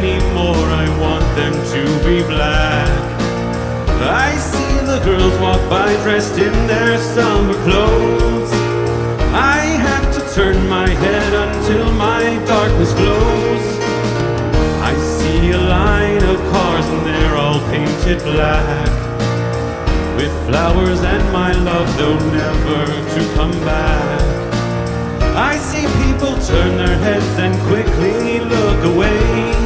anymore, I want them to be black. I see the girls walk by dressed in their summer clothes. I have to turn my head until my darkness glows. I see a line of cars and they're all painted black, with flowers and my love, though never to come back. I see people turn their heads and quickly look away.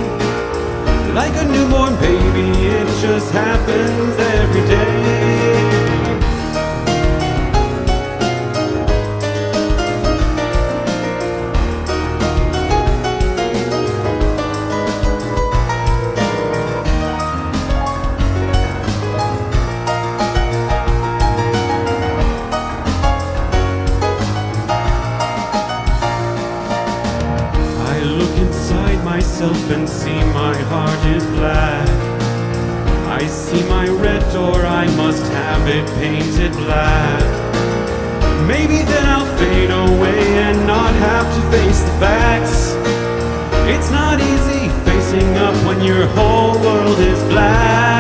Like a newborn baby, it just happens every day. I look inside myself and see my heart is black. I see my red door, I must have it painted black. Maybe then I'll fade away and not have to face the facts. It's not easy facing up when your whole world is black.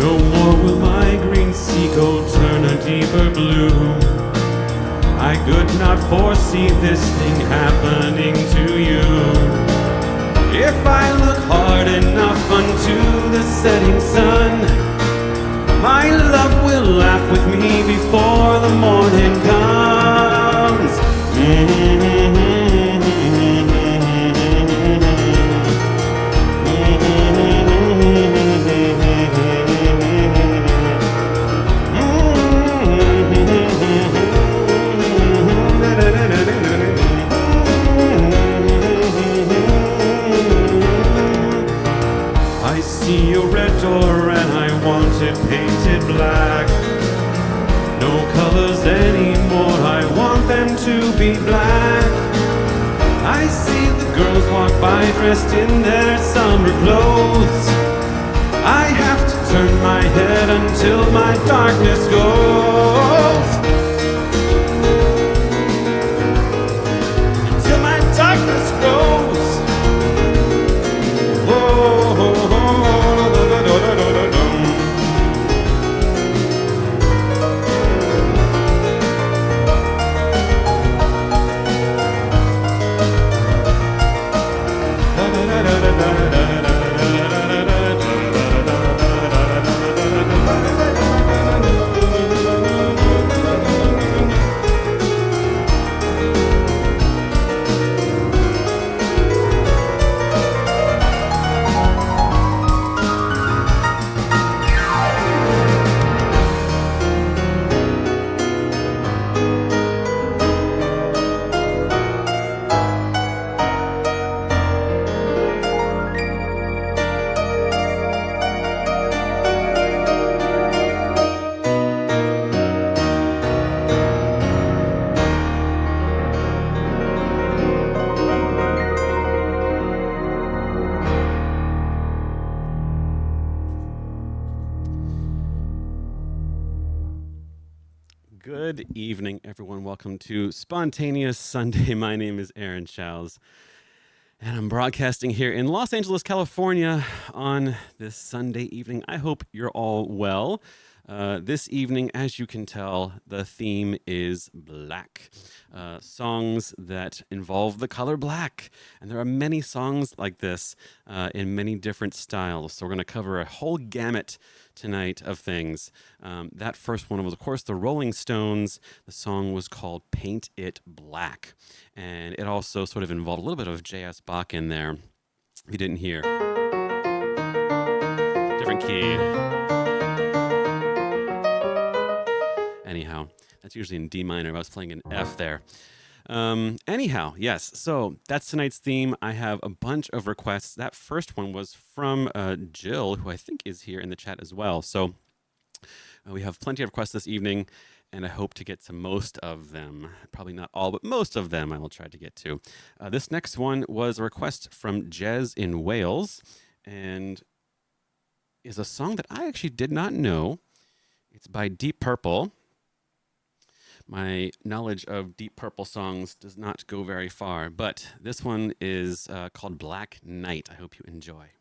No more will my green seagull turn a deeper blue. I could not foresee this thing happening to you. If I look hard enough unto the setting sun, my love will laugh with me before the morning comes. I see a red door and I want it painted black. No colors anymore, I want them to be black. I see the girls walk by dressed in their summer clothes. I have to turn my head until my darkness goes. Until my darkness goes. Good evening, everyone. Welcome to Spontaneous Sunday. My name is Aaron Chowles, and I'm broadcasting here in Los Angeles, California on this Sunday evening. I hope you're all well. This evening, as you can tell, the theme is black. Songs that involve the color black. And there are many songs like this in many different styles. So we're going to cover a whole gamut tonight of things. That first one was, of course, the Rolling Stones. The song was called Paint It Black. And it also sort of involved a little bit of J.S. Bach in there, if you didn't hear. different key. Anyhow, that's usually in D minor. I was playing an F there. Anyhow, yes, so that's tonight's theme. I have a bunch of requests. That first one was from Jill, who I think is here in the chat as well. So we have plenty of requests this evening, and I hope to get to most of them. Probably not all, but most of them I will try to get to. This next one was a request from Jez in Wales, and is a song that I actually did not know. It's by Deep Purple. My knowledge of Deep Purple songs does not go very far, but this one is called Black Night. I hope you enjoy.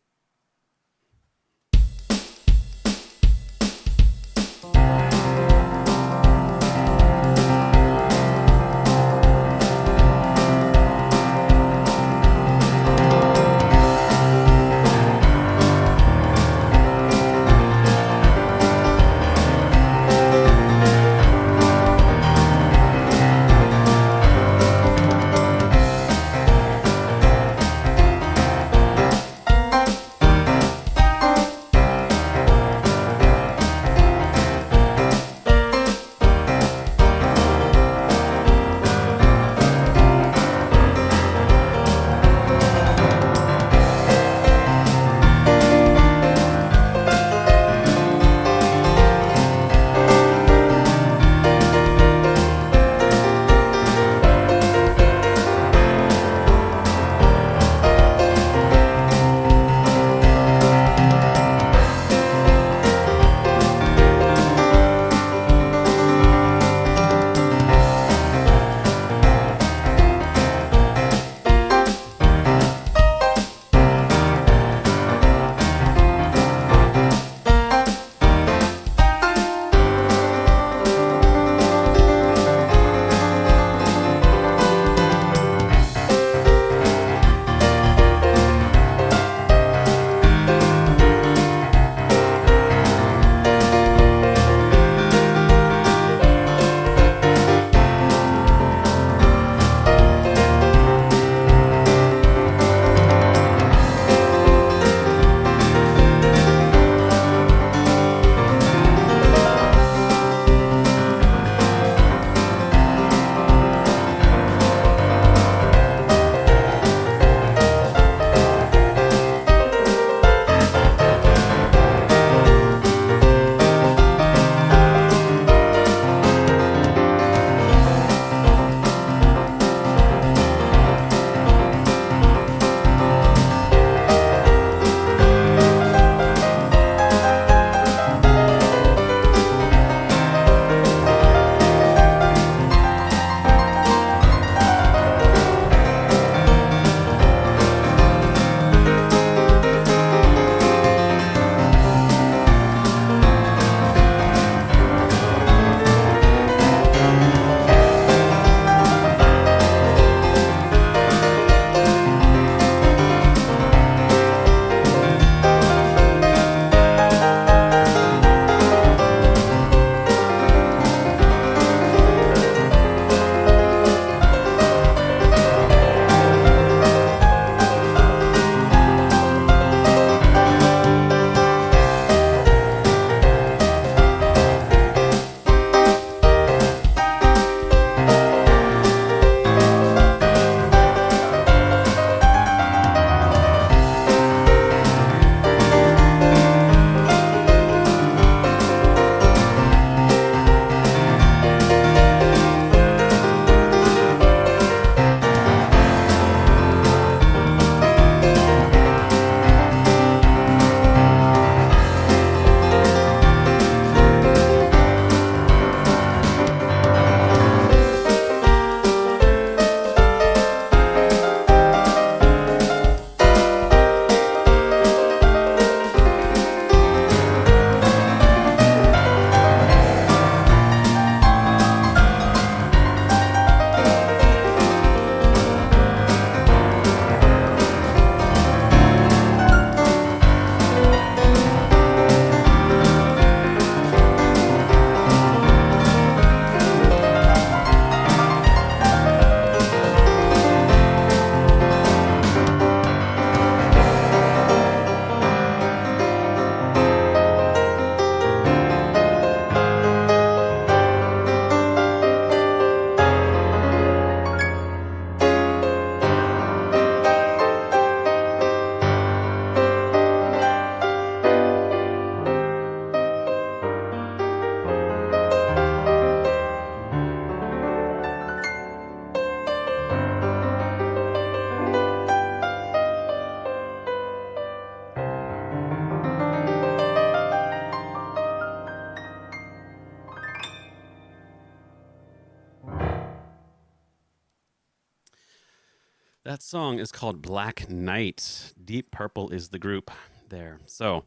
That song is called Black Knight. Deep Purple is the group there. So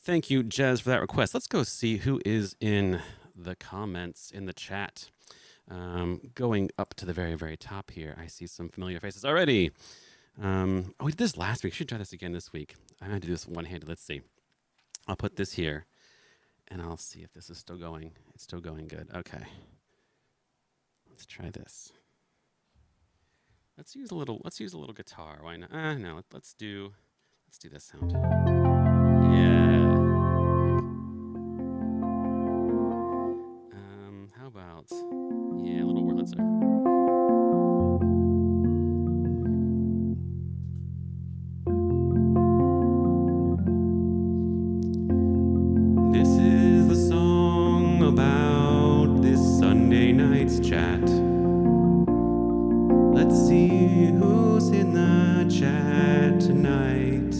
thank you, Jez, for that request. Let's go see who is in the comments in the chat. Going up to the very, very top here, I see some familiar faces already. We did this last week. Should try this again this week. I'm going to do this one-handed. Let's see. I'll put this here, and I'll see if this is still going. It's still going good. Okay. Let's try this. Let's use a little guitar. Why not? No. Let's do this sound. Yeah. How about a little Wurlitzer. This is the song about this Sunday night's chat. Let's see who's in the chat tonight.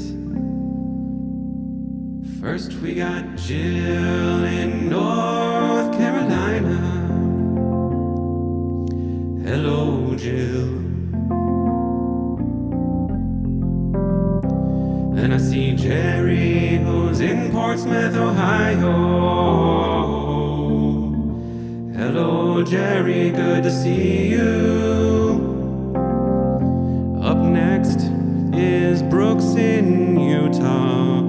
First we got Jill in North Carolina. Hello, Jill. Then I see Jerry, who's in Portsmouth, Ohio. Hello, Jerry, good to see you. Up next is Brooks in Utah.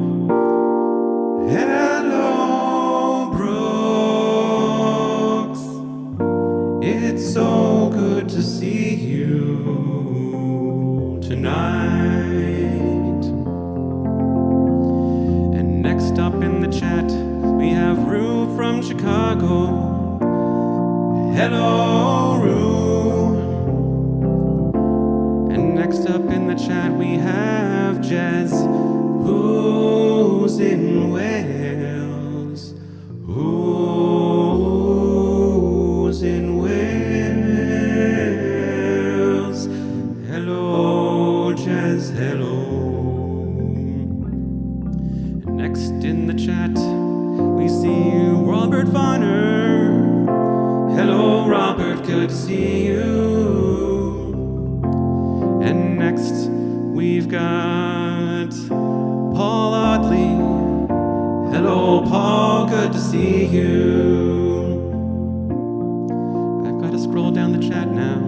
Hello, Brooks. It's so good to see you tonight. And next up in the chat, we have Rue from Chicago. Hello, Rue. And next up in the chat, we have Jez, who's in Wales. Who's in Wales? Hello, Jez, hello. And next in the chat, we see Robert Vonner. Hello, Robert, good to see you. And next, we've got Paul Otley. Hello, Paul, good to see you. I've got to scroll down the chat now.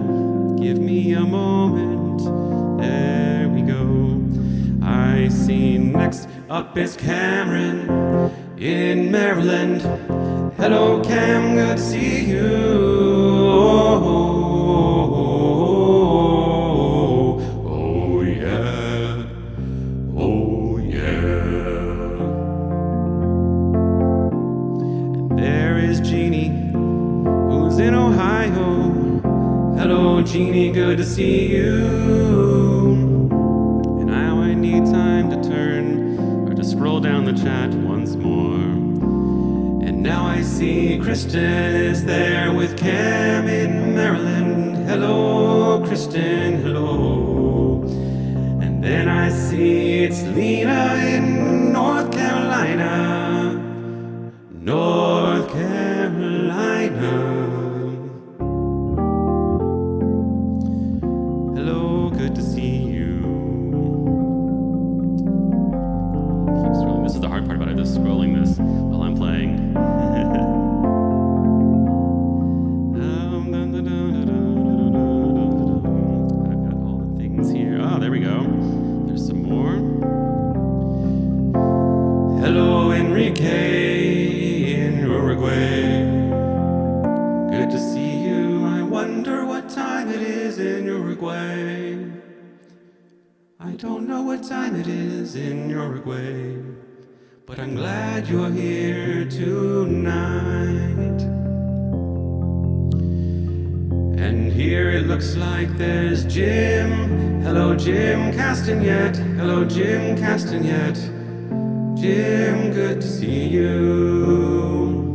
Give me a moment. There we go. I see next up is Cameron in Maryland. Hello, Cam, good to see you. Oh, yeah. Oh, yeah. And there is Jeannie, who's in Ohio. Hello, Jeannie, good to see you. And now I need time to turn or to scroll down the chat once more. And now I see Kristen is there with Cam in Maryland. Hello, Kristen, hello. And then I see it's Lena in North Carolina. North Carolina. Hello, good to see you. Keep scrolling. This is the hard part about it, just scrolling this while I'm playing. I've got all the things here. Oh, there we go. There's some more. Hello, Enrique in Uruguay. Good to see you. I wonder what time it is in Uruguay. I don't know what time it is in Uruguay, but I'm glad you're here tonight. And here it looks like there's Jim. Hello, Jim Castanet. Hello, Jim Castanet. Jim, good to see you.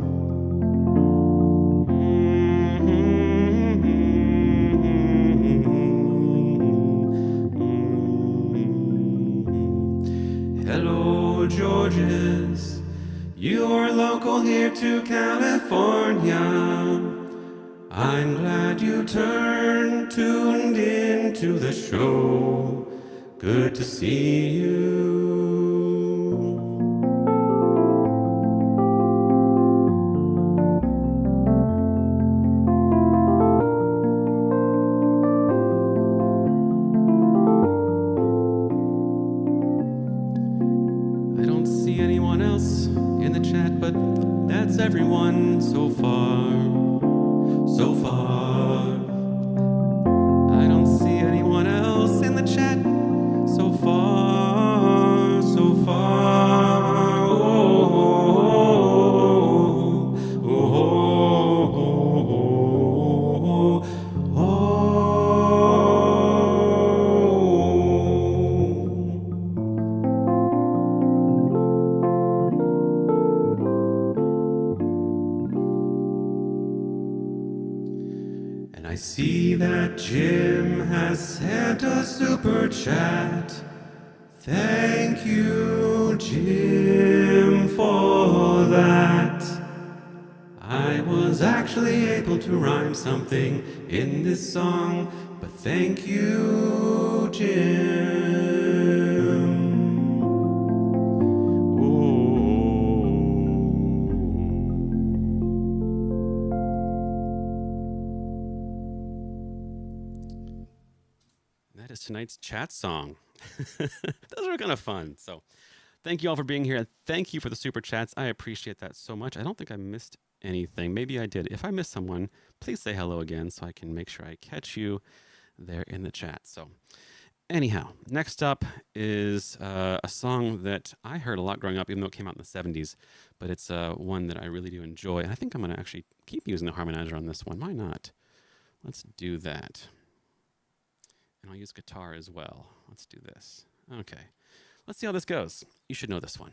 Hello, Georges. You're local here to California. I'm glad you tuned into the show. Good to see you. I don't see anyone else in the chat, but that's everyone so far. So far. I don't see anyone else in the chat. So far, so far. Oh, oh, oh, oh, And I see that Jim has sent a super chat. Thank you, Jim, for that. I was actually able to rhyme something in this song, but thank you, Jim. That is tonight's chat song. Those are kind of fun. So thank you all for being here. Thank you for the super chats. I appreciate that so much. I don't think I missed anything. Maybe I did. If I missed someone, please say hello again so I can make sure I catch you there in the chat. So anyhow, next up is a song that I heard a lot growing up, even though it came out in the 70s. But it's one that I really do enjoy. And I think I'm going to actually keep using the harmonizer on this one. Why not? Let's do that. And I'll use guitar as well. Let's do this. Okay. Let's see how this goes. You should know this one.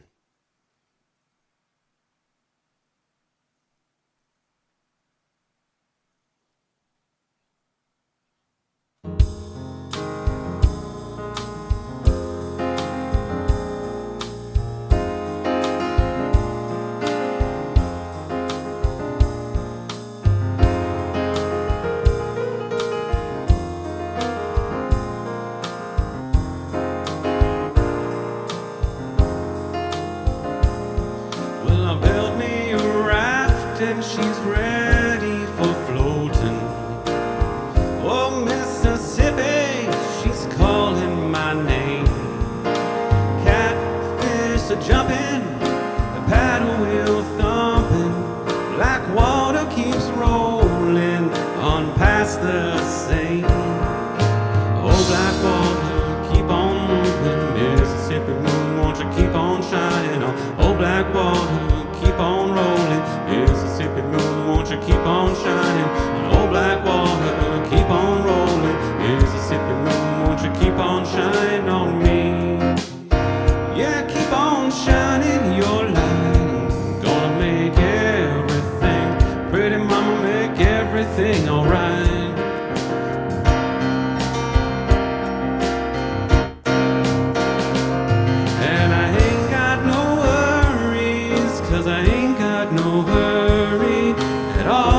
And she's ready for floating. Oh, Mississippi, she's calling my name. Catfish are jumping, the paddle wheel thumping. Black water keeps rolling on past the Seine. Oh, black water, keep on moving. Mississippi moon, won't you keep on shining on? Oh, black water, keep on rolling. Mississippi moon, won't you keep on shining? Oh, black water, keep on rolling. Mississippi moon, won't you keep on shining on me? Yeah, keep on shining your light. Gonna make everything, pretty mama, make everything alright. And I ain't got no worries, 'cause I ain't got no hurry at all.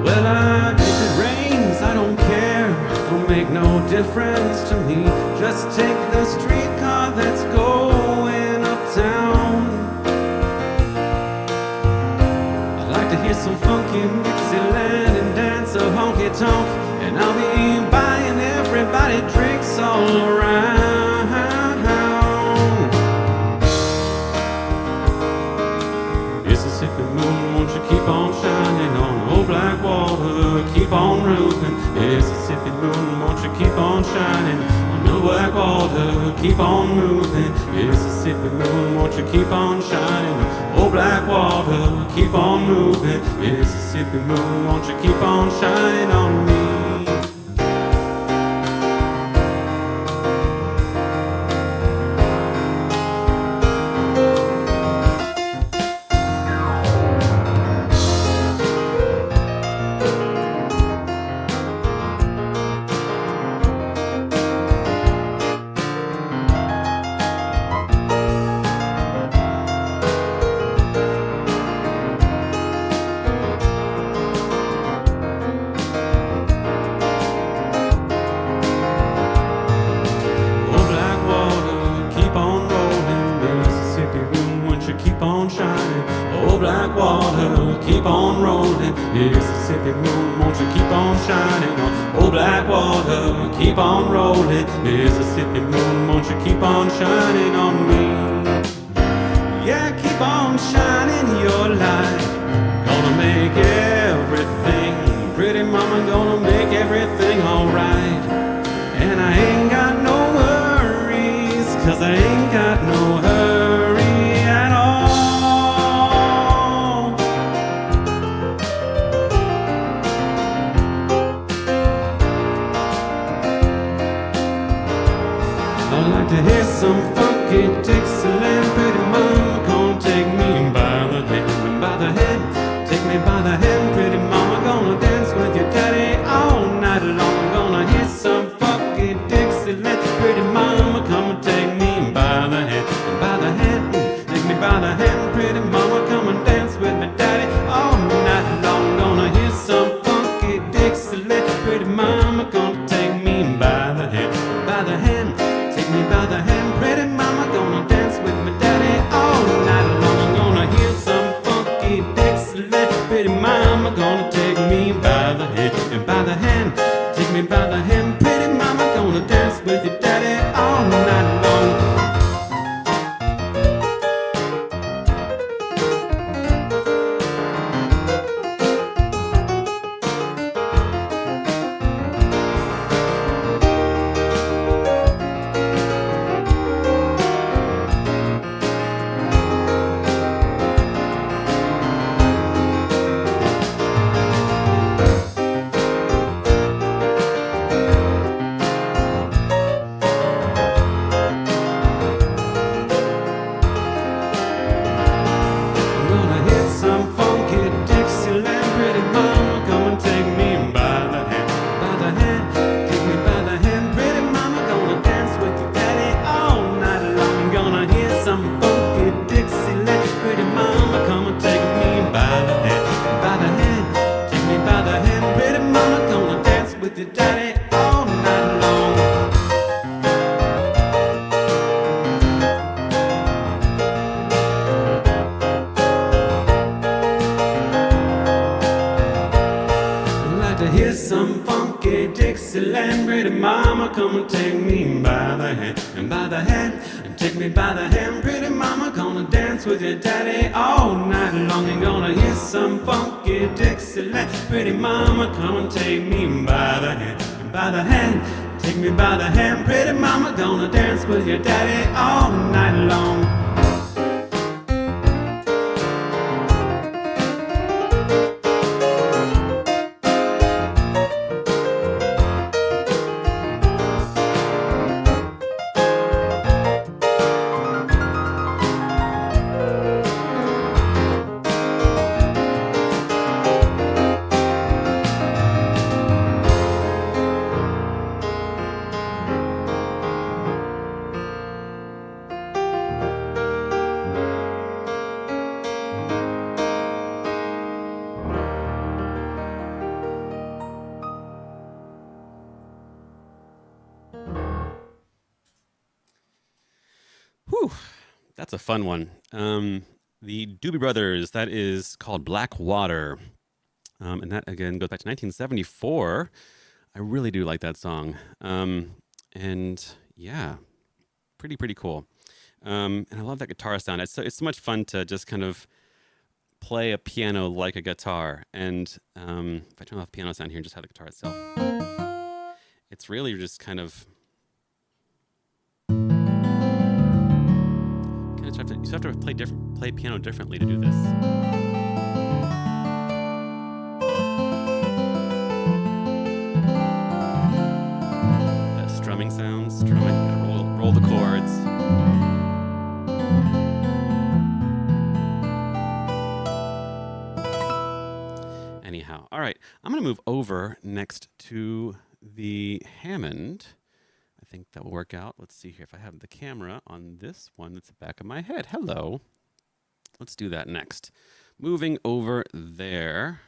Well, if it rains, I don't care. Don't make no difference to me. Just take the streetcar that's going uptown. To hear some funky Dixieland and dance a honky tonk, and I'll be buying everybody drinks all around. Mississippi moon, won't you keep on shining on? Oh, black water, keep on roofing. Mississippi moon, won't you keep on shining on? Oh, black water, keep on moving. Mississippi moon, won't you keep on shining? Oh, black water, keep on moving. Mississippi moon, won't you keep on shining on me? black water, keep on rolling. Mississippi moon, won't you keep on shining on? Old black water, keep on rolling. Mississippi moon, won't you keep on shining on me? Yeah, keep on shining your light. Gonna make everything, pretty mama, gonna make everything alright. And I ain't got no worries, 'cause I ain't got no hurry at all. I'd like to hear some funky Dixieland. Pretty mama, gonna take me by the hand, by the hand. Take me by the hand, pretty mama, gonna dance with your daddy all night long. Gonna hear some funky Dixieland. Pretty mama, come and take me by the hand, by the hand. Take me by the hand, pretty mama, come and dance with my daddy all night long. Gonna hear some funky Dixieland. Pretty mama, gonna take me by the hand, by the hand. Take me by the hand, pretty mama, gonna dance with my daddy all night long. I'm gonna hear some funky Dixieland. Pretty mama, gonna take me by the hand, and by the hand. Take me by the hand, pretty mama, gonna dance with your daddy all night long. Dixieland, pretty mama, come and take me by the hand, and by the hand, and take me by the hand, pretty mama, gonna dance with your daddy all night long. And gonna hear some funky Dixieland, pretty mama, come and take me by the hand, and by the hand, take me by the hand, pretty mama, gonna dance with your daddy all night long. Whew, that's a fun one. The Doobie Brothers, that is called Black Water. And that, again, goes back to 1974. I really do like that song. And yeah, pretty cool. And I love that guitar sound. It's so much fun to just kind of play a piano like a guitar. And if I turn off the piano sound here and just have the guitar itself, it's really just kind of... You have to play piano differently to do this. That strumming sound, roll the chords. Anyhow, all right, I'm going to move over next to the Hammond. I think that will work out. Let's see here if I have the camera on this one that's the back of my head. Hello. Let's do that next. Moving over there.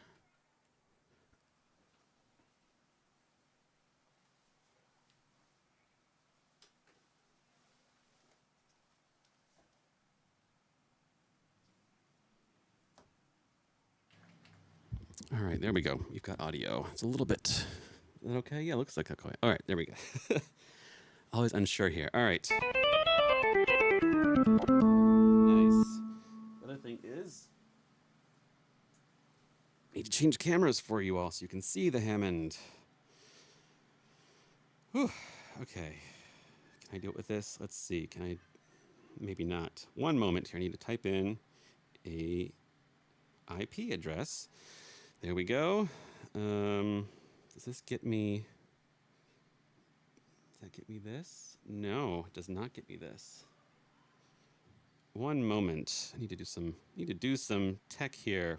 All right, there we go. We've got audio. It's a little bit. Is that okay? Yeah, looks like okay. All right, there we go. Always unsure here. All right. Nice. The other thing is, I need to change cameras for you all so you can see the Hammond. Whew. Okay. Can I do it with this? Let's see. Can I? Maybe not. One moment here. I need to type in a IP address. There we go. Does this get me? Does that get me this? No, it does not get me this. One moment. I need to do some tech here.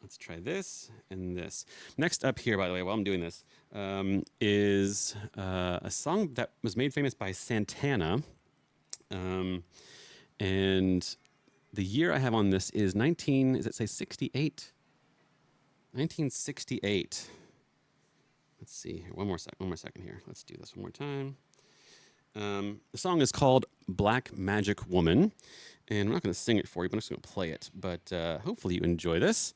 Let's try this and this. Next up here, by the way, while I'm doing this, is a song that was made famous by Santana. And the year I have on this is 68? 1968. Let's see here. One more second here. Let's do this one more time. The song is called Black Magic Woman. And I'm not going to sing it for you, but I'm just going to play it. But hopefully you enjoy this.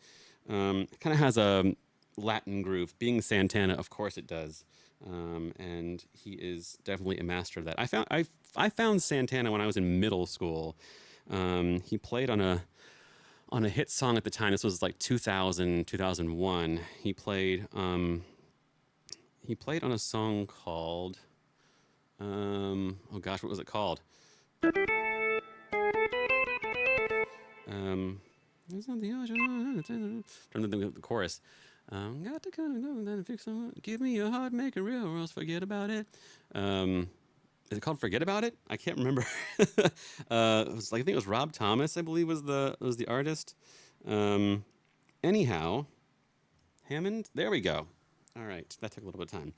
It kind of has a Latin groove. Being Santana, of course it does. And he is definitely a master of that. I found Santana when I was in middle school. He played on a hit song at the time. This was like 2000, 2001. He played on a song called oh gosh, what was it called? It's not the ocean. Trying to think of the chorus. Got to kind of know that and fix it. Give me your heart, make it real, or else forget about it. Is it called "Forget About It"? I can't remember. It was like, I think it was Rob Thomas, I believe, was the artist. Anyhow, Hammond. There we go. All right, that took a little bit of time.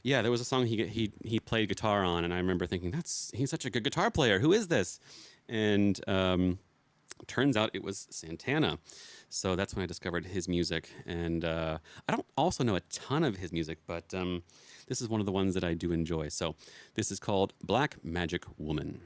Yeah, there was a song he played guitar on, and I remember thinking, he's such a good guitar player. Who is this? And turns out it was Santana. So that's when I discovered his music. And I don't also know a ton of his music, but this is one of the ones that I do enjoy. So this is called Black Magic Woman.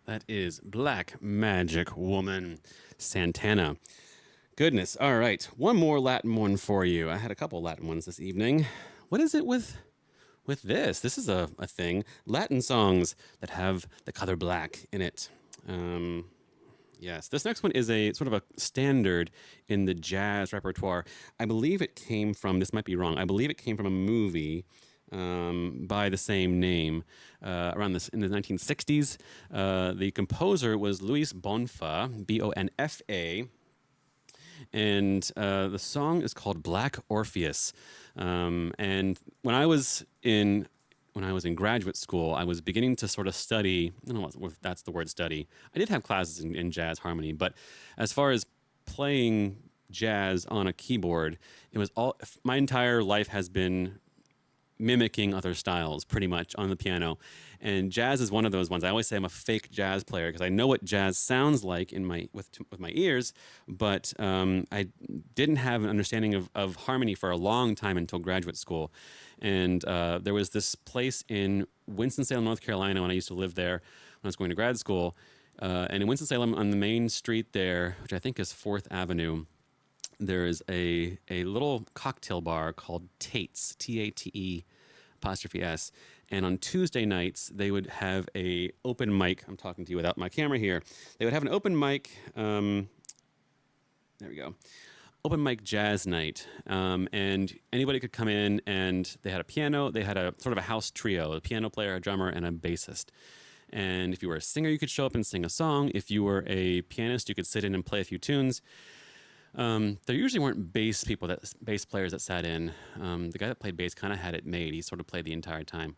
That is Black Magic Woman, Santana. Goodness. All right. One more Latin one for you. I had a couple Latin ones this evening. What is it with this? This is a thing. Latin songs that have the color black in it. Yes. This next one is a sort of a standard in the jazz repertoire. I believe it came from, this might be wrong, I believe it came from a movie by the same name around this in the 1960s. The composer was Luis Bonfa, Bonfa, and the song is called Black Orpheus. And when I was in graduate school, I was beginning to sort of study. I don't know if that's the word study. I did have classes in jazz harmony, but as far as playing jazz on a keyboard, it was all. My entire life has been mimicking other styles pretty much on the piano, and jazz is one of those ones. I always say I'm a fake jazz player because I know what jazz sounds like with my ears, but I didn't have an understanding of harmony for a long time until graduate school. And there was this place in Winston-Salem, North Carolina, when I used to live there when I was going to grad school, and in Winston-Salem on the main street there, which I think is 4th Avenue, there is a little cocktail bar called Tate's, Tate apostrophe S. And on Tuesday nights, they would have a open mic. I'm talking to you without my camera here. They would have an open mic. There we go. Open mic jazz night. And anybody could come in, and they had a piano. They had a sort of a house trio, a piano player, a drummer, and a bassist. And if you were a singer, you could show up and sing a song. If you were a pianist, you could sit in and play a few tunes. There usually weren't bass players that sat in. The guy that played bass kind of had it made. He sort of played the entire time.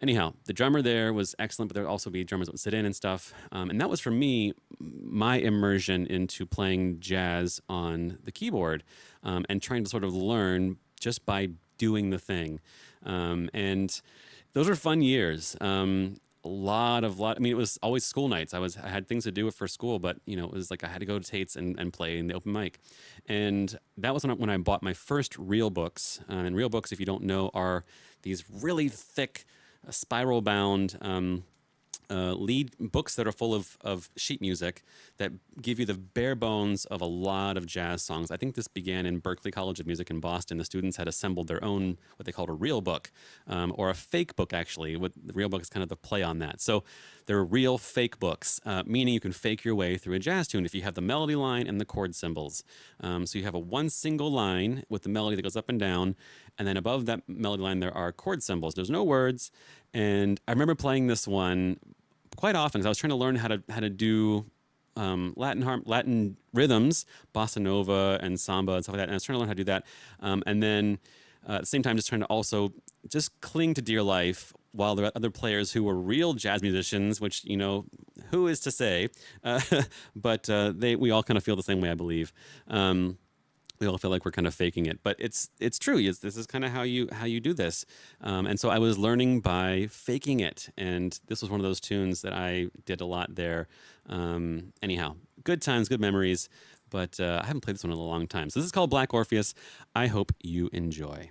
Anyhow, the drummer there was excellent, but there would also be drummers that would sit in and stuff. And that was, for me, my immersion into playing jazz on the keyboard, and trying to sort of learn just by doing the thing. And those were fun years. I mean, it was always school nights. I had things to do for school, but it was like I had to go to Tate's and play in the open mic. And that was when I bought my first real books. And real books, if you don't know, are these really thick, spiral bound lead books that are full of sheet music that give you the bare bones of a lot of jazz songs. I think this began in Berklee College of Music in Boston. The students had assembled their own, what they called a real book, or a fake book, actually. The real book is kind of the play on that. So they're real fake books, meaning you can fake your way through a jazz tune if you have the melody line and the chord symbols. So you have one single line with the melody that goes up and down, and then above that melody line there are chord symbols. There's no words, And I remember playing this one quite often because I was trying to learn how to do Latin rhythms, bossa nova and samba and stuff like that. And I was trying to learn how to do that. And then at the same time, just trying to also just cling to dear life while there are other players who were real jazz musicians, which, you know, who is to say? But we all kind of feel the same way, I believe. We all feel like we're kind of faking it, but it's true. This is kind of how you do this. And so I was learning by faking it, and this was one of those tunes that I did a lot there. Anyhow, good times, good memories, but I haven't played this one in a long time. So this is called Black Orpheus. I hope you enjoy.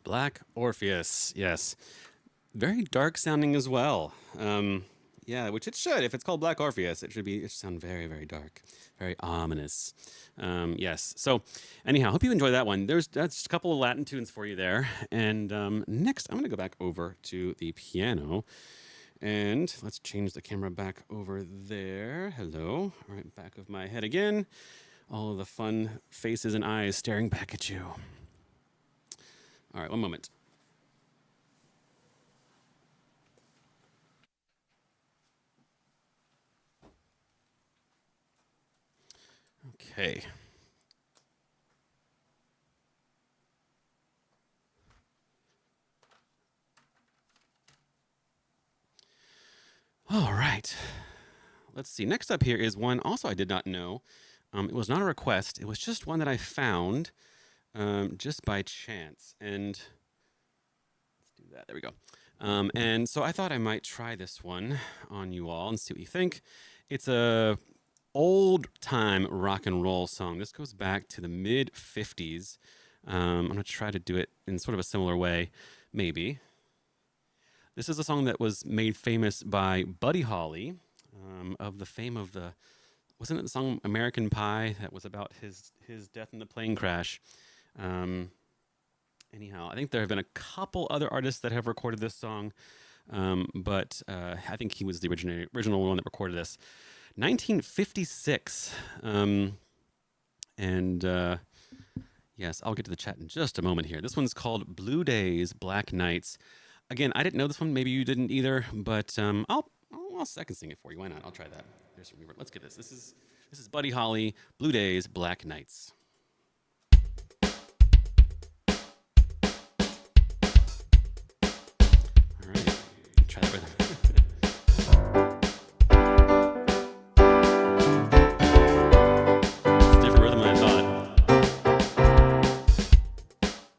Black Orpheus, yes. Very dark sounding as well. Yeah, which it should. If it's called Black Orpheus, it should sound very, very dark, very ominous. Yes. So, anyhow, hope you enjoy that one. That's a couple of Latin tunes for you there. And next, I'm going to go back over to the piano. And let's change the camera back over there. Hello. All right, back of my head again. All of the fun faces and eyes staring back at you. All right, one moment. Okay. All right. Let's see. Next up here is one also I did not know. It was not a request. It was just one that I found just by chance. And let's do that. There we go. And so I thought I might try this one on you all and see what you think. It's a old time rock and roll song. This goes back to the mid 50s. I'm going to try to do it in sort of a similar way, maybe. This is a song that was made famous by Buddy Holly, of the fame of wasn't it the song American Pie that was about his death in the plane crash? Anyhow, I think there have been a couple other artists that have recorded this song, but I think he was the original one that recorded this. 1956. Yes, I'll get to the chat in just a moment here. This one's called Blue Days, Black Nights. Again, I didn't know this one. Maybe you didn't either, but I'll second sing it for you. Why not? I'll try that. Here's some reverb. Let's get this. This is Buddy Holly, Blue Days, Black Nights. All right, try that rhythm.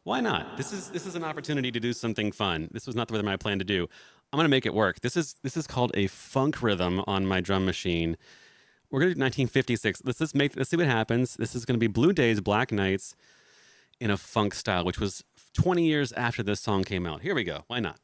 Why not? This is an opportunity to do something fun. This was not the rhythm I planned to do. I'm gonna make it work. This is called a funk rhythm on my drum machine. We're gonna do 1956. Let's see what happens. This is gonna be Blue Days, Black Nights in a funk style, which was 20 years after this song came out. Here we go. Why not?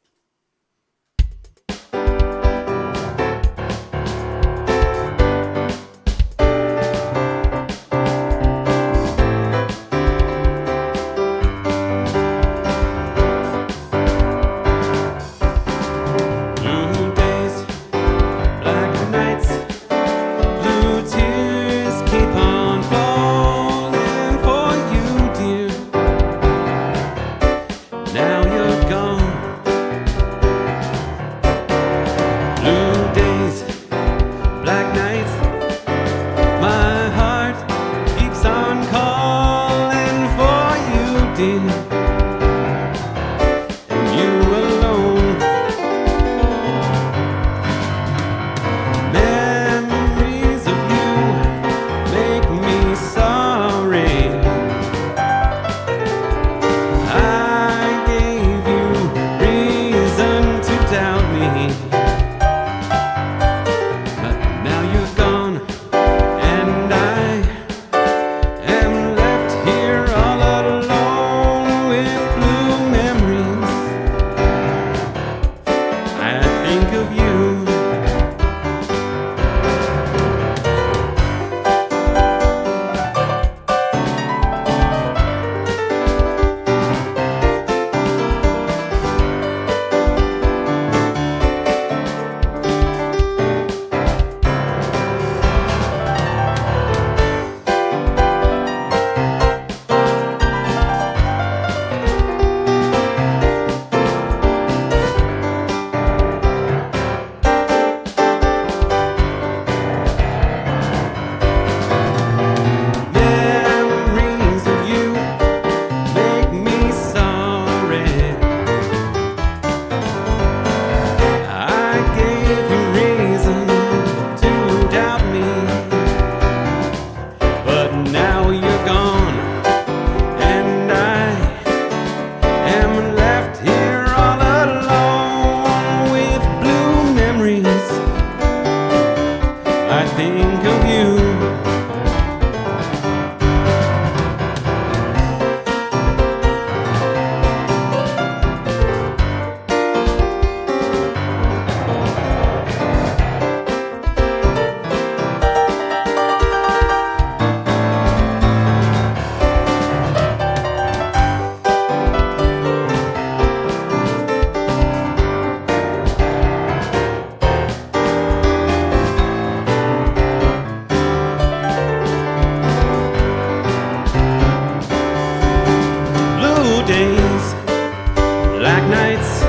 black nights.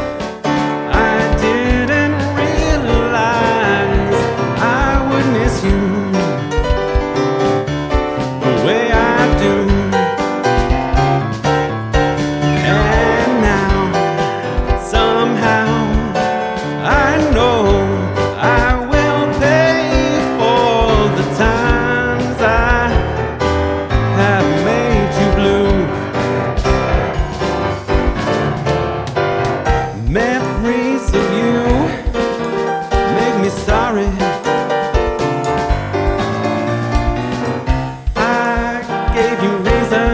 I didn't realize I would miss you the way I do. And now, somehow, I know I will pay for the times I have made you blue. Memories of you make me sorry. I gave you reason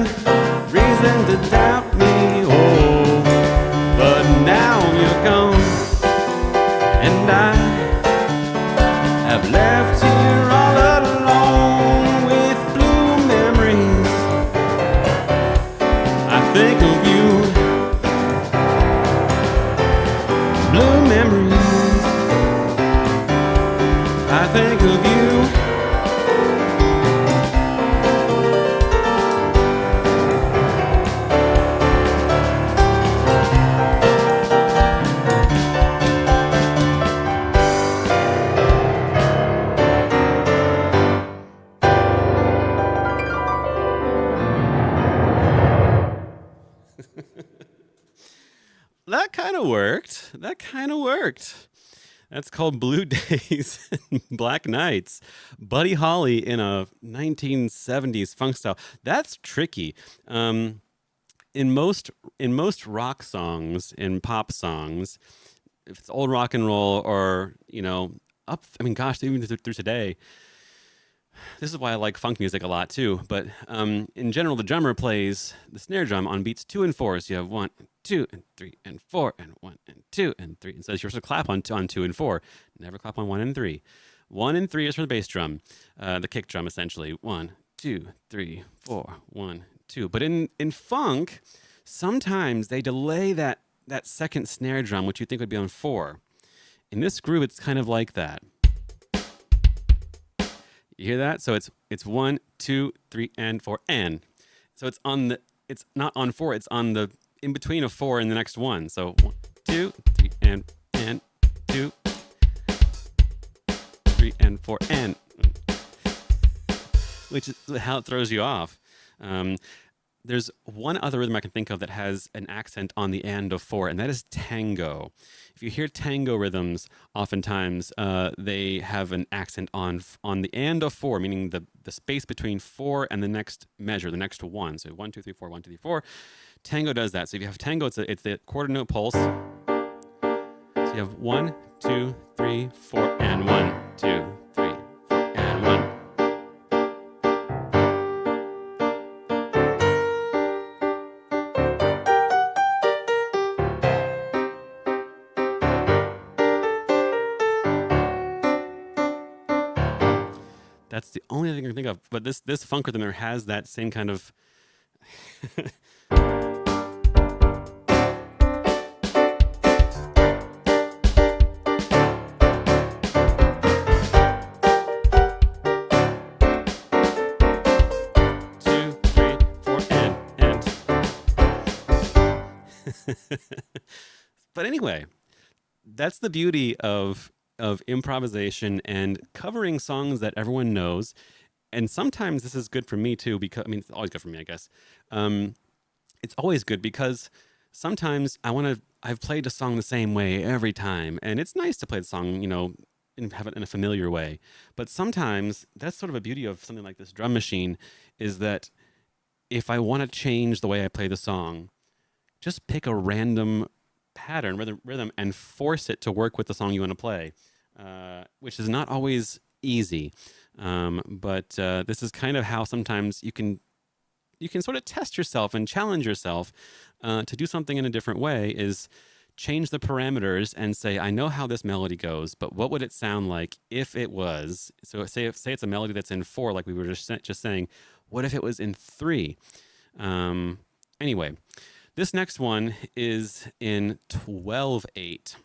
to doubt me, oh, but now you're gone, and I have left here all alone with blue memories. I think of you, blue memories. I think of you. That kind of worked. That kind of worked. That's called Blue Days and Black Nights. Buddy Holly in a 1970s funk style. That's tricky. In most rock songs, in pop songs, if it's old rock and roll or, gosh, even through today, this is why I like funk music a lot too. But in general, the drummer plays the snare drum on beats 2 and 4. So you have 1, 2, and 3, and 4, and 1, and 2, and 3. And so you're supposed to clap on 2 and 4. Never clap on 1 and 3. 1 and 3 is for the bass drum, the kick drum essentially. 1, 2, 3, 4, 1, 2. But in funk, sometimes they delay that second snare drum, which you think would be on 4. In this groove, it's kind of like that. You hear that? So it's 1, 2, 3, and 4, and. So it's not on 4, it's on the in between of 4 and the next one. So 1, 2, 3, and 2, 3, and 4, and. Which is how it throws you off. There's one other rhythm I can think of that has an accent on the and of 4, and that is tango. If you hear tango rhythms, oftentimes they have an accent on the and of 4, meaning the space between 4 and the next measure, the next one. So 1, 2, 3, 4, 1, 2, 3, 4. Tango does that. So if you have tango, it's the quarter note pulse. So you have 1, 2, 3, 4, and 1, 2, 3, 4, and 1. That's the only thing I can think of. But this funk rhythm there has that same kind of. But anyway, that's the beauty of improvisation and covering songs that everyone knows. And sometimes this is good for me too, because it's always good for me, I guess. It's always good because sometimes I've played a song the same way every time, and it's nice to play the song, and have it in a familiar way. But sometimes that's sort of a beauty of something like this drum machine, is that if I want to change the way I play the song, just pick a random pattern, rhythm, and force it to work with the song you want to play, which is not always easy. But this is kind of how sometimes you can sort of test yourself and challenge yourself to do something in a different way, is change the parameters and say, I know how this melody goes, but what would it sound like if it was, so say it's a melody that's in 4, like we were just saying, what if it was in 3? Anyway, this next one is in 12/8,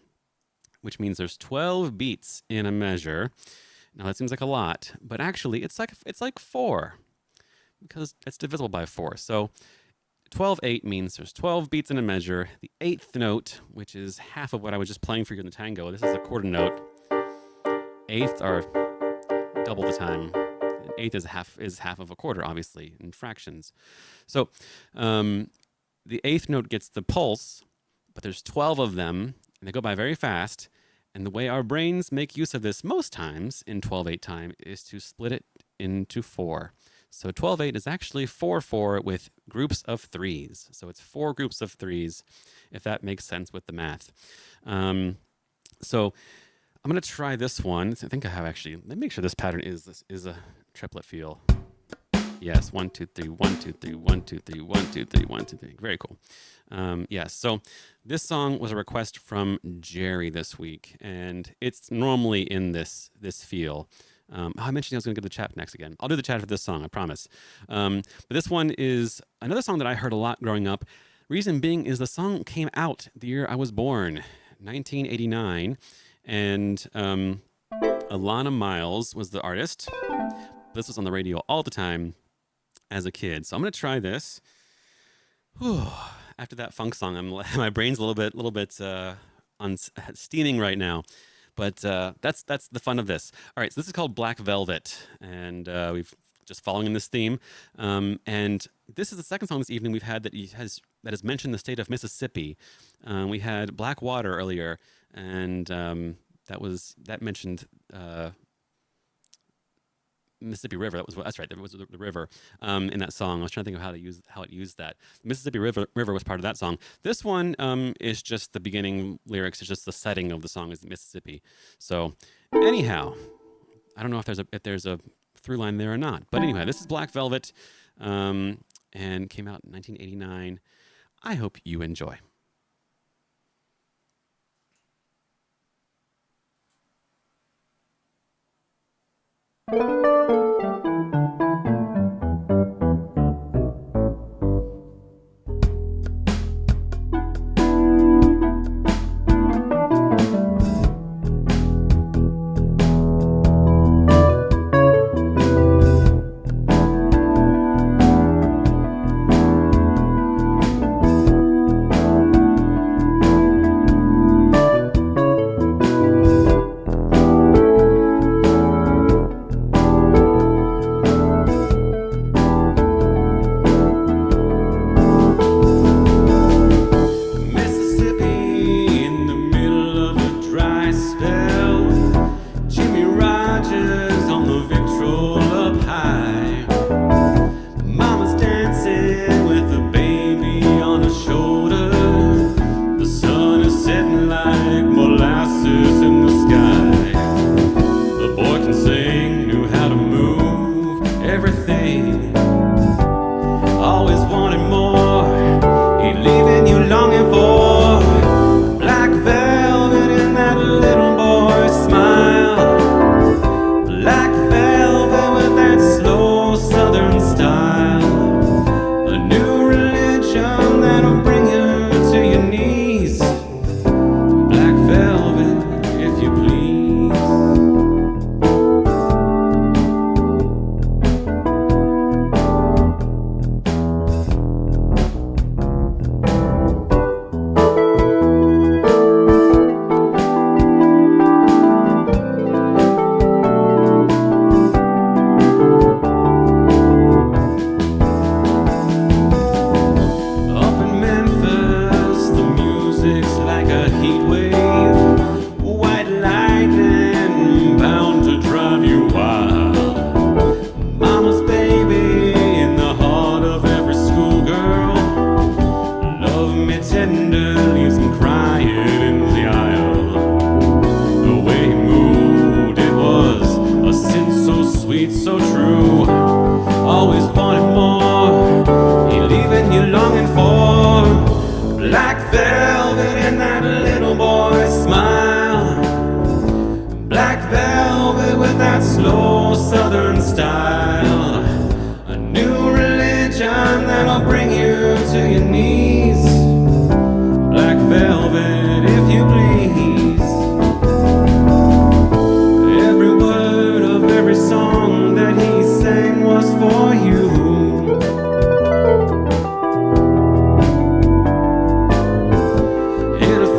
which means there's 12 beats in a measure. Now that seems like a lot, but actually it's like 4, because it's divisible by 4. So 12/8 means there's 12 beats in a measure. The eighth note, which is half of what I was just playing for you in the tango, this is a quarter note. Eighths are double the time. An eighth is half of a quarter, obviously, in fractions. So the eighth note gets the pulse, but there's 12 of them, and they go by very fast. And the way our brains make use of this most times in 12/8 time is to split it into 4. So 12/8 is actually 4/4 with groups of threes. So it's 4 groups of threes, if that makes sense with the math. So I'm going to try this one. I think I have actually. Let me make sure this pattern is a triplet feel. Yes, 1, 2, 3, 1, 2, 3, 1, 2, 3, 1, 2, 3, 1, 2, 3. Very cool. Yes, so this song was a request from Jerry this week, and it's normally in this feel. I mentioned I was going to do the chat next again. I'll do the chat for this song, I promise. But this one is another song that I heard a lot growing up. Reason being is the song came out the year I was born, 1989, and Alana Miles was the artist. This was on the radio all the time as a kid. So I'm going to try this. Whew. After that funk song, my brain's a little bit steaming right now. But that's the fun of this. All right, so this is called Black Velvet, and we've just following in this theme. And this is the second song this evening we've had that has mentioned the state of Mississippi. We had Black Water earlier, and that mentioned Mississippi River. That's right. That was the river in that song. I was trying to think of how it used that. Mississippi River was part of that song. This one is just the beginning lyrics. It's just the setting of the song is Mississippi. So anyhow, I don't know if there's a through line there or not. But anyway, this is Black Velvet, and came out in 1989. I hope you enjoy.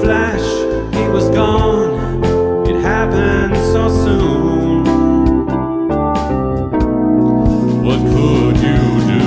flash, he was gone. It happened so soon. What could you do?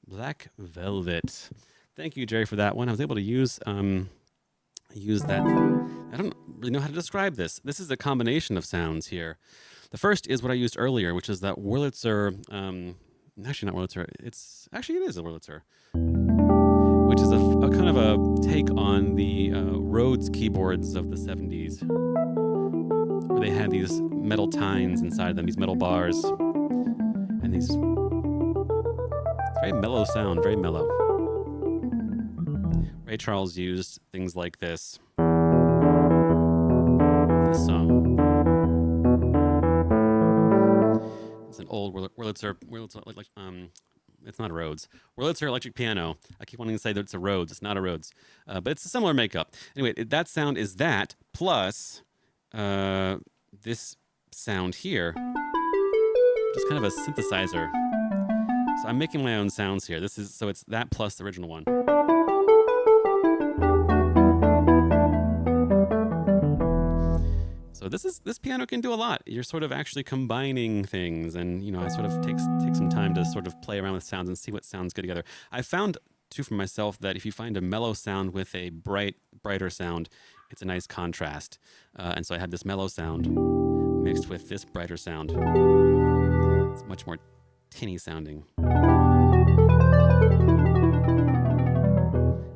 Black Velvet. Thank you, Jerry, for that one. I was able to use that. I don't really know how to describe this. This is a combination of sounds here. The first is what I used earlier, which is that Wurlitzer. Actually, not Wurlitzer. It is a Wurlitzer, which is a kind of a take on the Rhodes keyboards of the 70s, where they had these metal tines inside them, these metal bars, and these very mellow sound, very mellow. Ray Charles used things like this. This song. It's an old Wurlitzer, it's not a Rhodes. Wurlitzer electric piano. I keep wanting to say that it's a Rhodes. It's not a Rhodes. But it's a similar makeup. Anyway, that sound is that, plus this sound here, which is kind of a synthesizer. So I'm making my own sounds here. So it's that plus the original one. So this piano can do a lot. You're sort of actually combining things, and I sort of take some time to sort of play around with sounds and see what sounds good together. I found too for myself that if you find a mellow sound with a brighter sound, it's a nice contrast. And so I had this mellow sound mixed with this brighter sound. It's much more tinny sounding.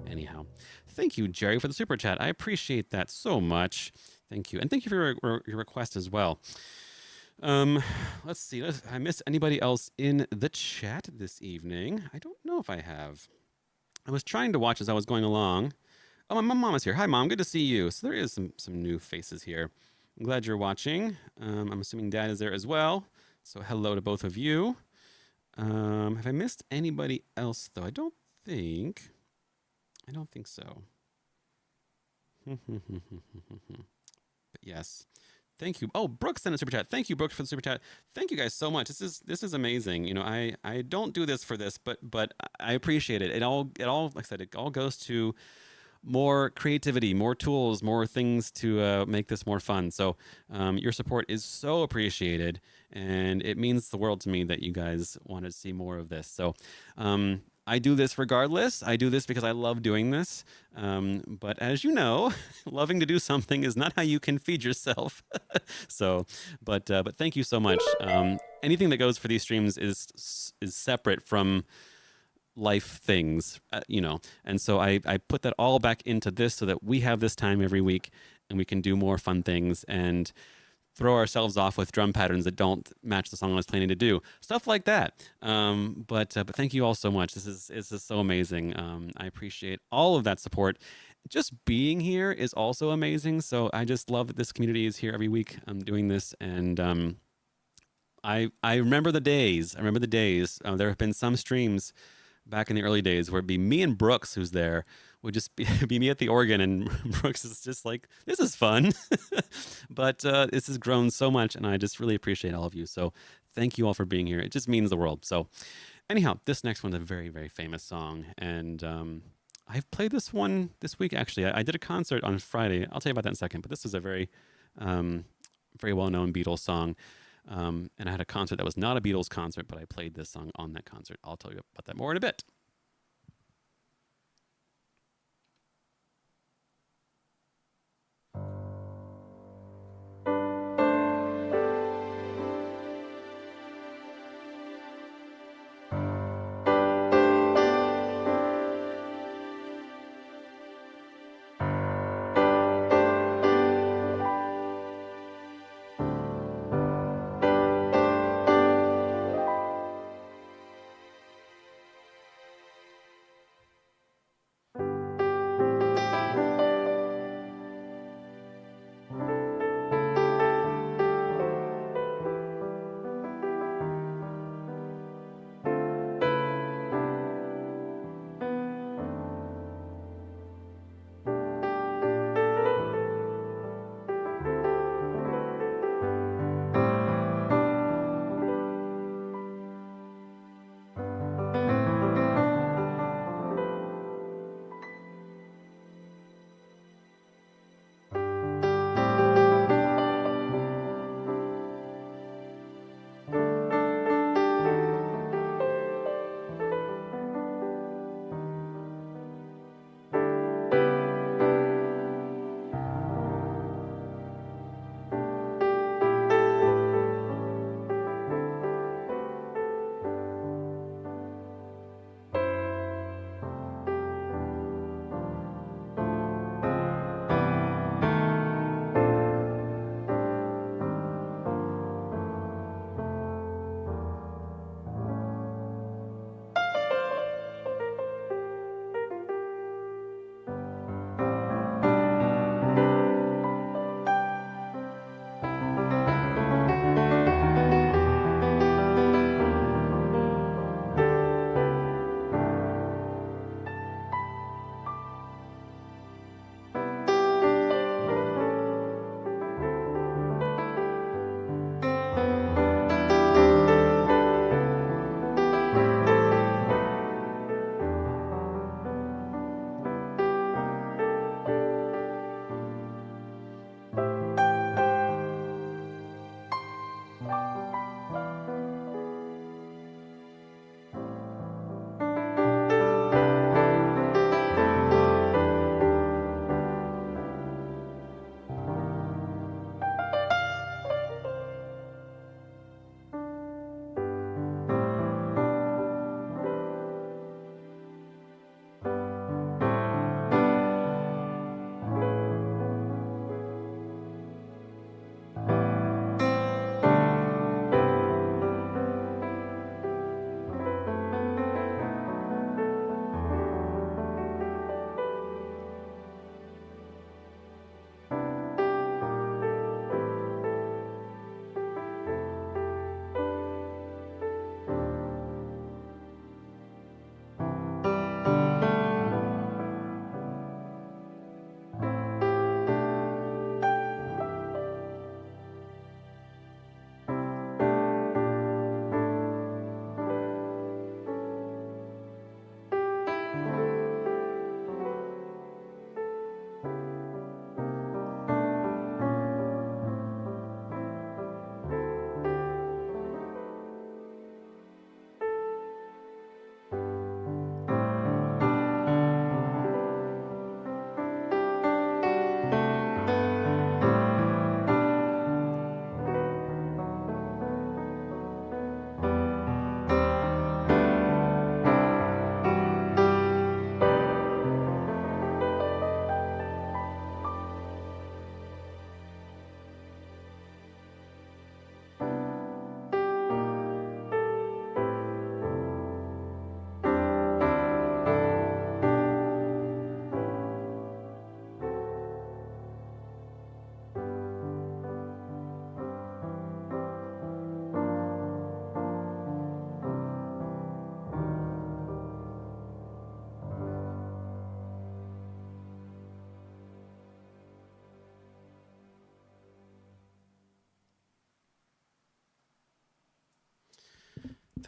Anyhow, thank you, Jerry, for the super chat. I appreciate that so much. Thank you. And thank you for your request as well. Let's see. I missed anybody else in the chat this evening? I don't know if I have. I was trying to watch as I was going along. Oh, my mom is here. Hi, Mom. Good to see you. So there is some new faces here. I'm glad you're watching. I'm assuming Dad is there as well. So hello to both of you. Have I missed anybody else, though? I don't think so. But yes, thank you. Oh, Brooks sent a super chat. Thank you, Brooks, for the super chat. Thank you guys so much. This is amazing. I don't do this for this, but I appreciate it. It all like I said, it all goes to more creativity, more tools, more things to make this more fun. So your support is so appreciated, and it means the world to me that you guys want to see more of this. So I do this regardless. I do this because I love doing this. But as you know, loving to do something is not how you can feed yourself. So, but thank you so much. Anything that goes for these streams is separate from life things, and so I put that all back into this so that we have this time every week and we can do more fun things and throw ourselves off with drum patterns that don't match the song I was planning to do, stuff like that. But thank you all so much. This is so amazing. I appreciate all of that support. Just being here is also amazing. So I just love that this community is here every week. I'm doing this, and I remember the days. There have been some streams back in the early days where it'd be me and Brooks, who's there, would just be me at the organ, and Brooks is just like, this is fun. But this has grown so much, and I just really appreciate all of you. So thank you all for being here. It just means the world. So anyhow, this next one's a very, very famous song, and I've played this one this week, actually. I did a concert on Friday. I'll tell you about that in a second, but this is a very, very well-known Beatles song. And I had a concert that was not a Beatles concert, but I played this song on that concert. I'll tell you about that more in a bit.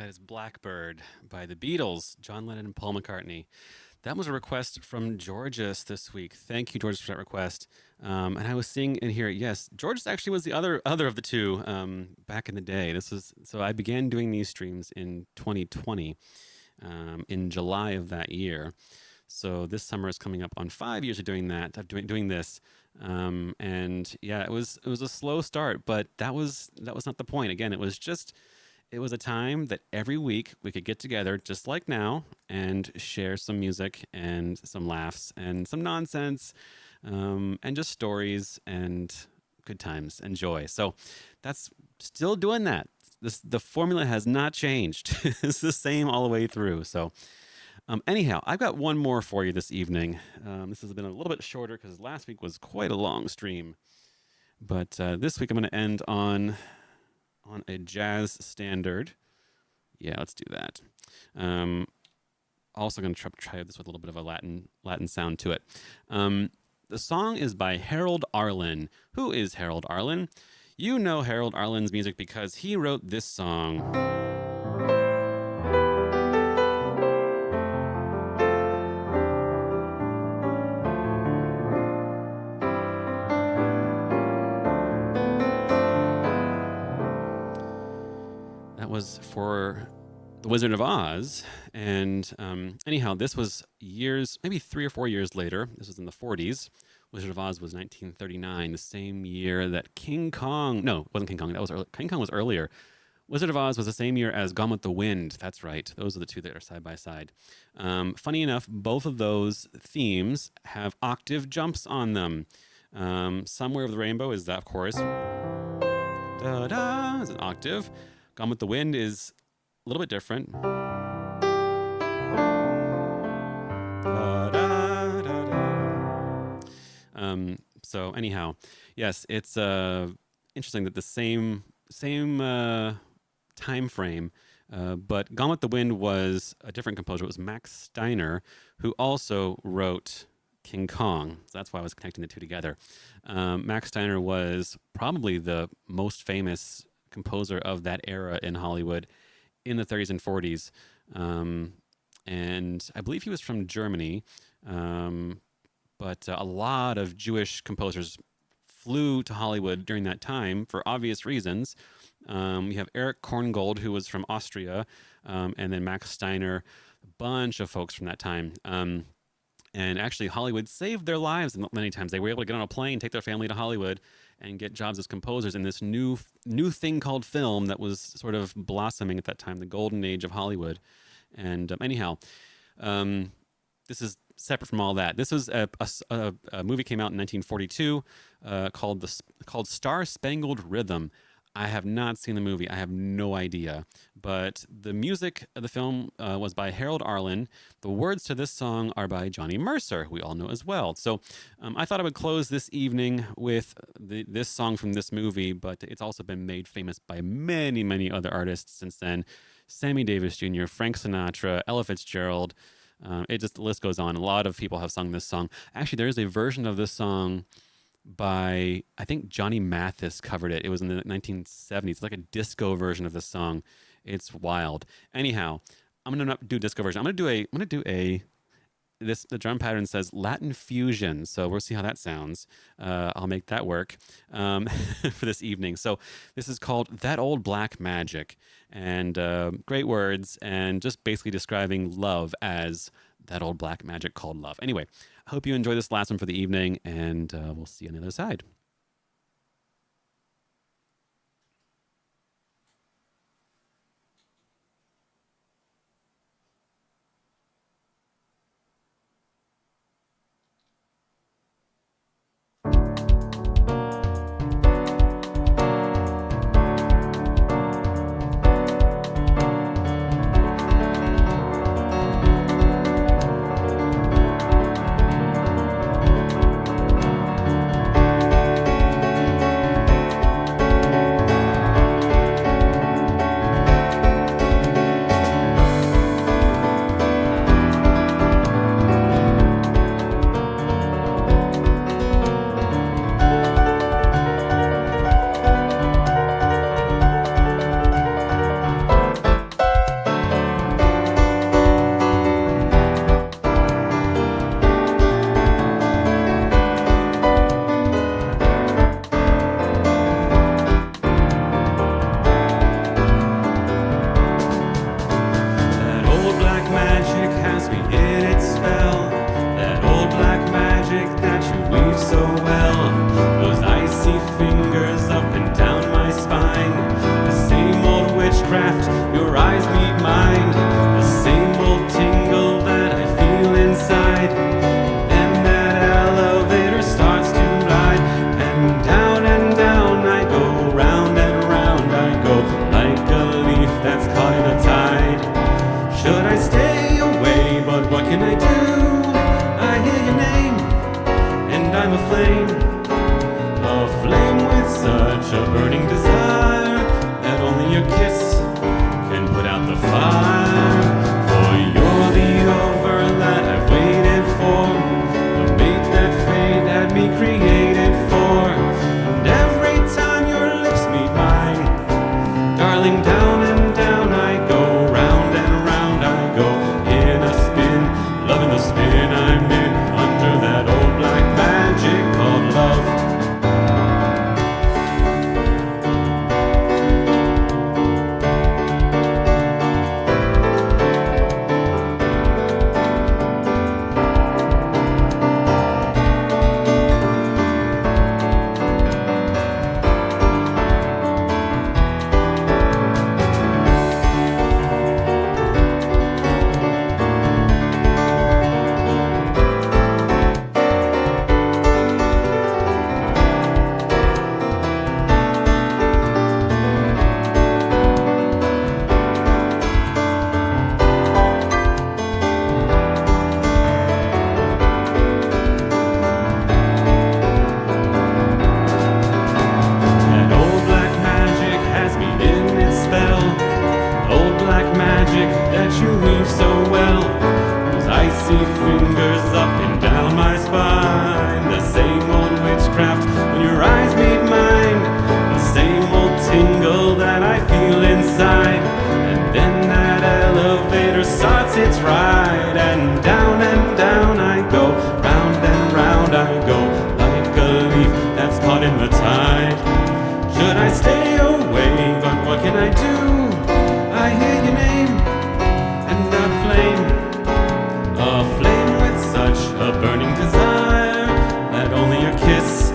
That is Blackbird by the Beatles, John Lennon and Paul McCartney. That was a request from Georges this week. Thank you, Georges, for that request. And I was seeing in here, yes, Georges actually was the other of the two back in the day. So I began doing these streams in 2020, in July of that year. So this summer is coming up on 5 years of doing that, of doing this. And yeah, it was a slow start, but that was not the point. Again, it was a time that every week we could get together, just like now, and share some music and some laughs and some nonsense, and just stories and good times and joy. So that's still doing that. The formula has not changed. It's the same all the way through. So anyhow, I've got one more for you this evening. This has been a little bit shorter because last week was quite a long stream. But this week I'm going to end on a jazz standard. Yeah, let's do that. Also going to try this with a little bit of a Latin sound to it. The song is by Harold Arlen. Who is Harold Arlen? You know Harold Arlen's music because he wrote this song. Was for The Wizard of Oz, and anyhow, this was years, maybe 3 or 4 years later. This was in the 40s. Wizard of Oz was 1939, the same year that King Kong. No, it wasn't King Kong. That was King Kong was earlier. Wizard of Oz was the same year as Gone with the Wind. That's right. Those are the two that are side by side. Funny enough, both of those themes have octave jumps on them. Somewhere Over the Rainbow is that, of course. Da da is an octave. Gone with the Wind is a little bit different. So anyhow, yes, it's interesting that the same time frame, but Gone with the Wind was a different composer. It was Max Steiner, who also wrote King Kong. So that's why I was connecting the two together. Max Steiner was probably the most famous composer of that era in Hollywood in the 30s and 40s. And I believe he was from Germany, but a lot of Jewish composers flew to Hollywood during that time for obvious reasons. You have Erich Korngold, who was from Austria, and then Max Steiner, a bunch of folks from that time. And actually, Hollywood saved their lives many times. They were able to get on a plane, take their family to Hollywood, and get jobs as composers in this new thing called film that was sort of blossoming at that time, the golden age of Hollywood. And anyhow, this is separate from all that. This was a movie came out in 1942 called Star Spangled Rhythm. I have not seen the movie. I have no idea. But the music of the film was by Harold Arlen. The words to this song are by Johnny Mercer, who we all know as well. So I thought I would close this evening with this song from this movie, but it's also been made famous by many, many other artists since then. Sammy Davis Jr., Frank Sinatra, Ella Fitzgerald. The list goes on. A lot of people have sung this song. Actually, there is a version of this song by, I think Johnny Mathis covered it. It was in the 1970s. It's like a disco version of this song. It's wild. Anyhow, I'm gonna not do a disco version. The drum pattern says Latin fusion. So we'll see how that sounds. I'll make that work for this evening. So this is called That Old Black Magic, and great words, and just basically describing love as that old black magic called love. Anyway, I hope you enjoy this last one for the evening, and we'll see you on the other side. witchcraft, your eyes meet mine. The same old tingle that I feel inside. Then that elevator starts to ride, and down I go, round and round I go, like a leaf that's caught in a tide. Should I stay away, but what can I do? I hear your name, and I'm aflame with such a burning desire that only your kiss can put out the fire. For you're the over that I've waited for, the mate that fate had me created for. And every time your lips meet mine, darling, down I go, round and round I go, in a spin, loving the spin I'm in, under that old black magic called love. That you weave so well, those icy fingers up and down my spine. The same old witchcraft when your eyes meet mine, the same old tingle that I feel inside. And then that elevator starts its ride, and down I go, round and round I go, like a leaf that's caught in the tide. Should I stay away, but what can I do? I hear your name, aflame with such a burning desire that only your kiss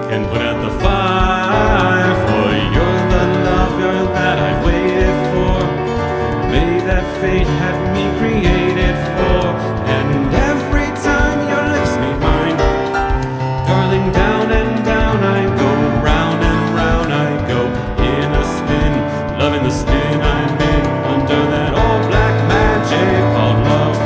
can put out the fire. For you're the lover that I've waited for, may that fate have me created for. And every time your lips meet mine, darling, down I go, round and round I go, in a spin, loving the spin I'm in, under that old black magic called love.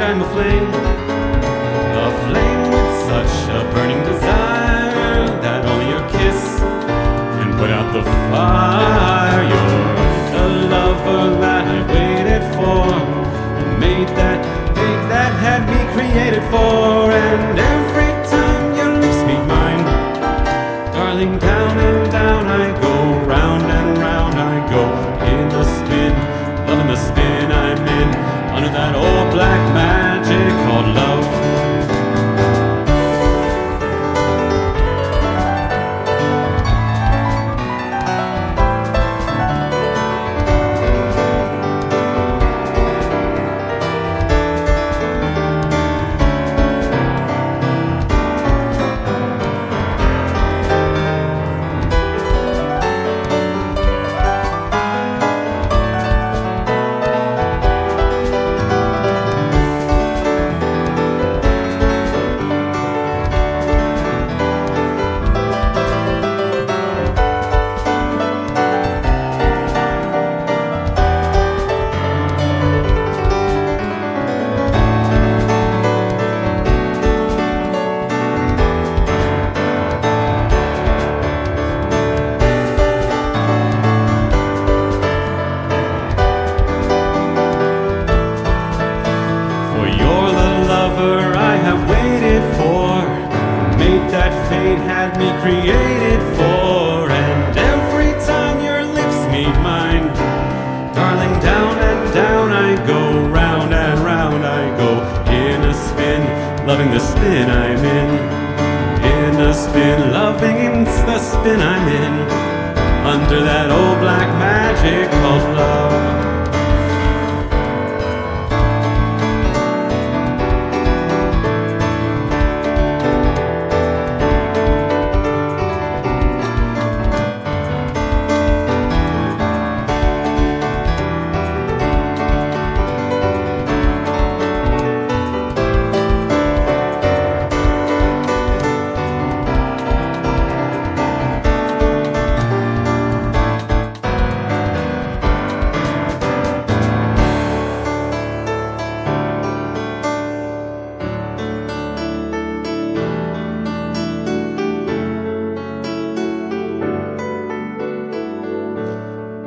I'm a flame with such a burning desire that only your kiss can put out the fire. You're for, and every time your lips meet mine, darling, down and down I go, round and round I go, in the spin, loving the spin I'm in, under that old black magic called love. Had me created for, and every time your lips meet mine, darling, down and down I go, round and round I go, in a spin, loving the spin I'm in a spin, loving the spin I'm in, under that old black magic called love.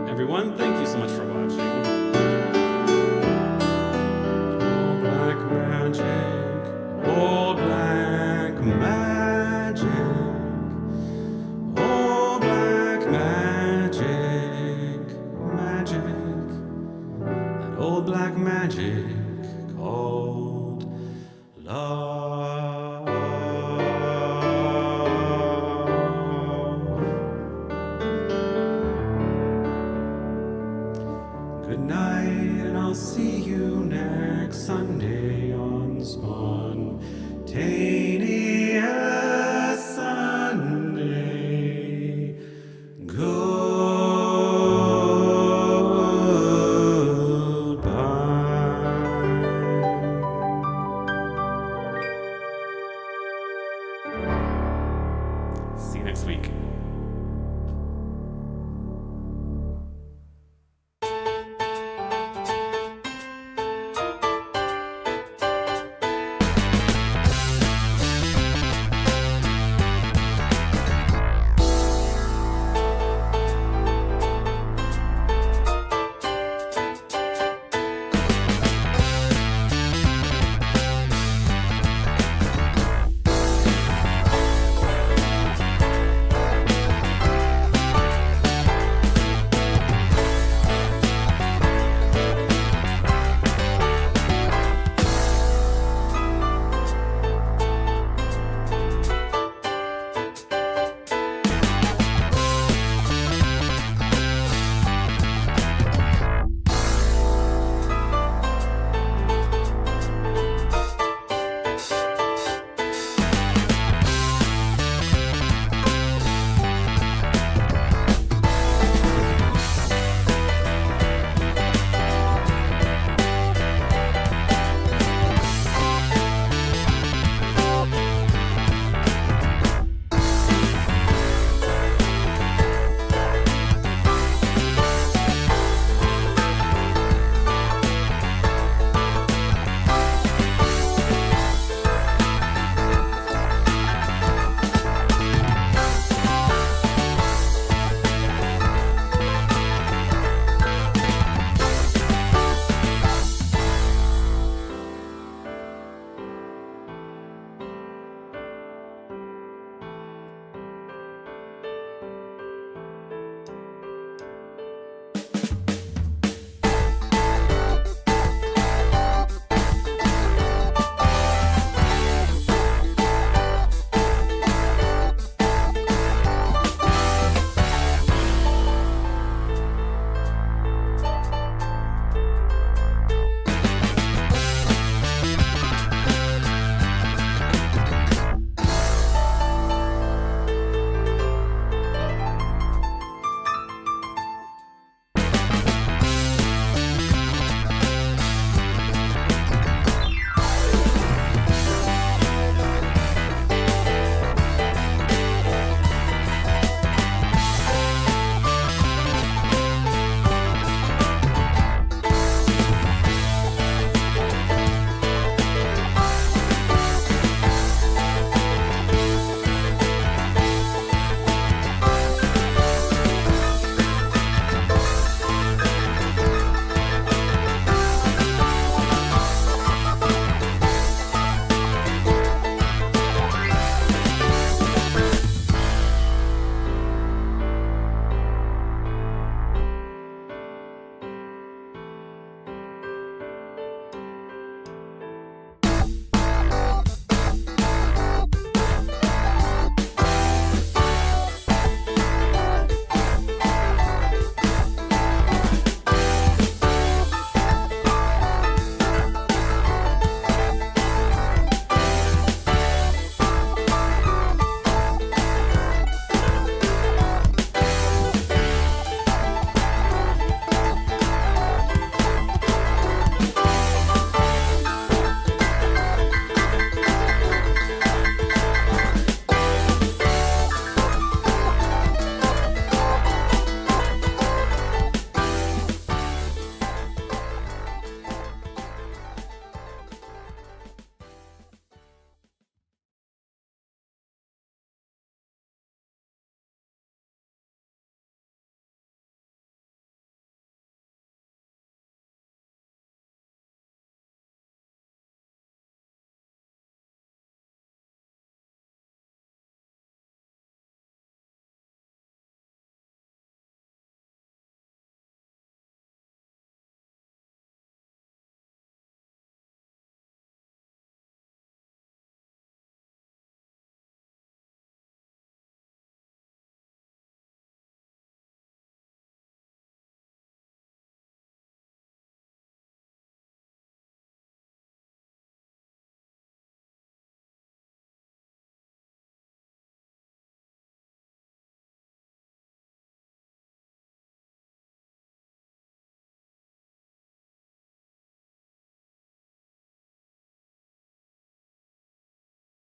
Everyone, thank you so much for watching. Old black magic, old black magic, old black magic, magic, that old black magic called love. Good night, and I'll see you next Sunday on Spontaneous.